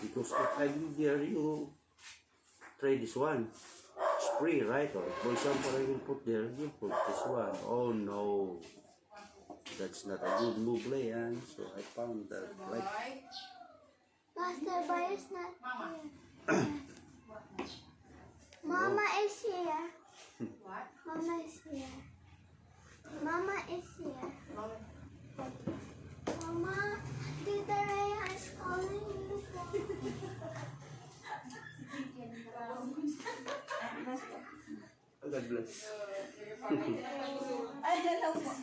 Because if I give there, you try this one. It's free, right? Or for example, I will put there, you put this one. Oh no. That's not a good move, Leanne. So I found that right. Master Boy is not here. Mama is here. What? Mama is here. Mama is here. Mama, Tita Rhea is calling you. God bless. Ay, dalawa.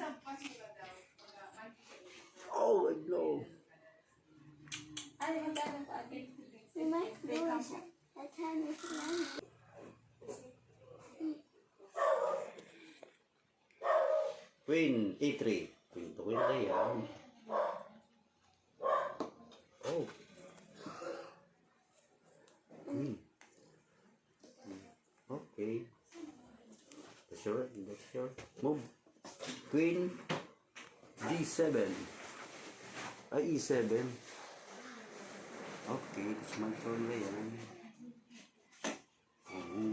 Oh, I know. Ay, magkano pa atin? We might lose. That time is running. Queen E3. Queen to queen na yan. Oh. Okay. That's your move. Queen D7. E7. Okay, it's my turn na yan.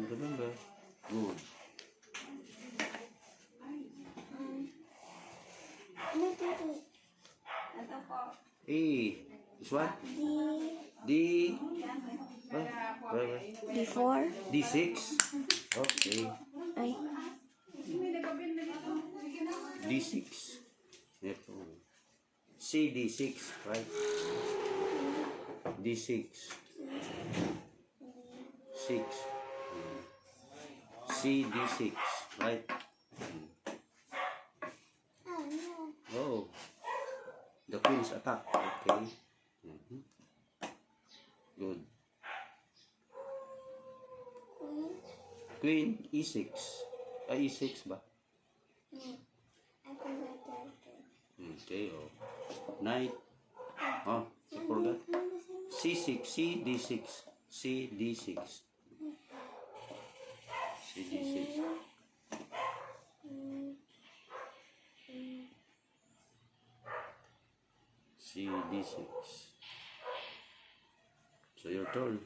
Ganun ba? Good. Ito po. This one? D. D4. D6. Okay. Ay. D6. Ito. C D6, right? D6. 6. C D6, right? Oh no. Oh. The queen's attack. Okay. Good. Queen E6. E6 ba? No. I forgot that. Okay, oh. Knight. Oh, I forgot. C6, C D6. C D6. C D6. C D6. So your turn.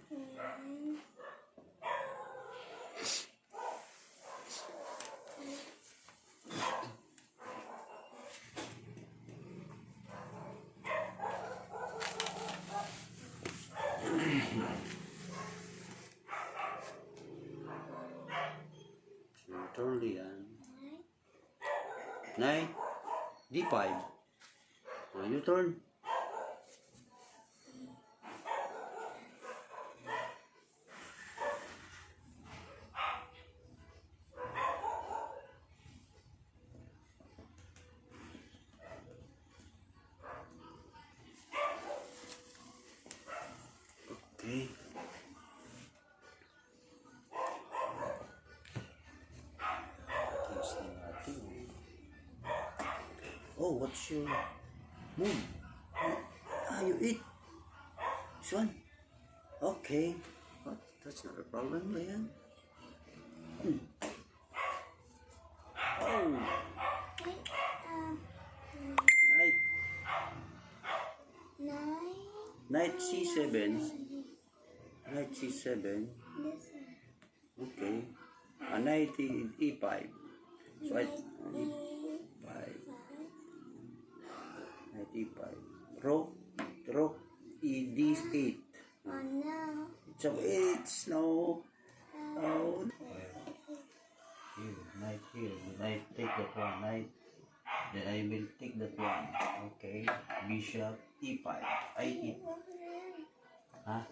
Your turn, Lian. Knight D5. Your turn. Okay. Oh, what's your move? You eat. This one? Okay. What? That's not a problem, Leanne. Oh. Knight. Knight C7. Knight C7. Okay. Knight E5. So I E5. Knight E5. Rook D8. Oh no. So it's no. Oh. Here, knight here. Then I take that one. Knight. Then I will take that one. Okay. Bishop E5. I eat. Huh?